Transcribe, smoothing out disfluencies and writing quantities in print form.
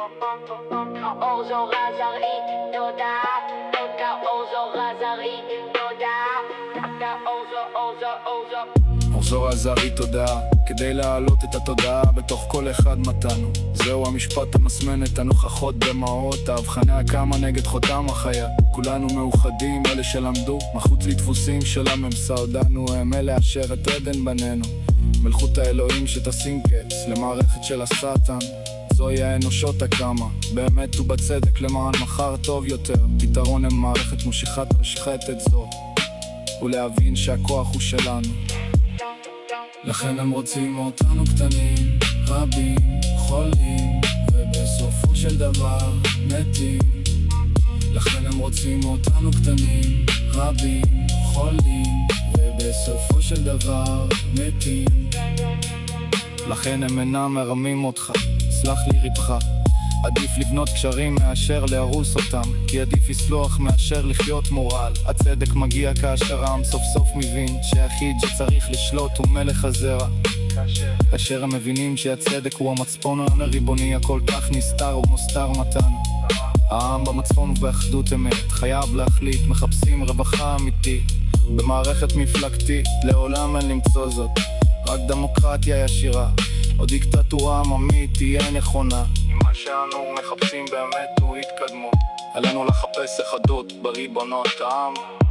האור זורה זרעית, תודה. האור זורה זרעית, תודה. האור זורה זרעית, תודה. כדי להעלות את התודעה בתוך כל אחד מתנו. זהו המשפט המסמן את הנוכחות במעות. ההבחנה הקמה נגד חותם החיה. כולנו מאוחדים, אלה שלמדו מחוץ לדפוסים של הממסר דנו. הם אלה אשר את עדן בנינו, מלכות האלוהים שתשים קץ למערכת של השטן. זוהי האנושות הקמה, באמת ובצדק למען מחר טוב יותר. פתרון הם מערכת מושיכת השחתת זו, ולהבין שהכוח הוא שלנו. לכן הם רוצים אותנו קטנים, רבים, חולים, ובסופו של דבר מתים. לכן הם רוצים אותנו קטנים, רבים, חולים, ובסופו של דבר מתים. לכן הם אינם מרמים אותך, סלח לי ריבך. עדיף לבנות קשרים מאשר להרוס אותם, כי עדיף לסלוח מאשר לחיות מורל. הצדק מגיע כאשר העם סוף סוף מבין שהיחיד שצריך לשלוט הוא מלך הזרע. כאשר הם מבינים שהצדק הוא המצפון הריבוני הכל כך נסתר ומוסתר מתן. העם במצפון ובאחדות אמת חייב להחליט, מחפשים רווחה אמיתית במערכת מפלגתית, לעולם אין למצוא זאת. רק דמוקרטיה ישירה או דיקטטורה עממית תהיה נכונה. אם מה שאנו מחפשים באמת הוא התקדמות, עלינו לחפש אחדות בריבונות העם.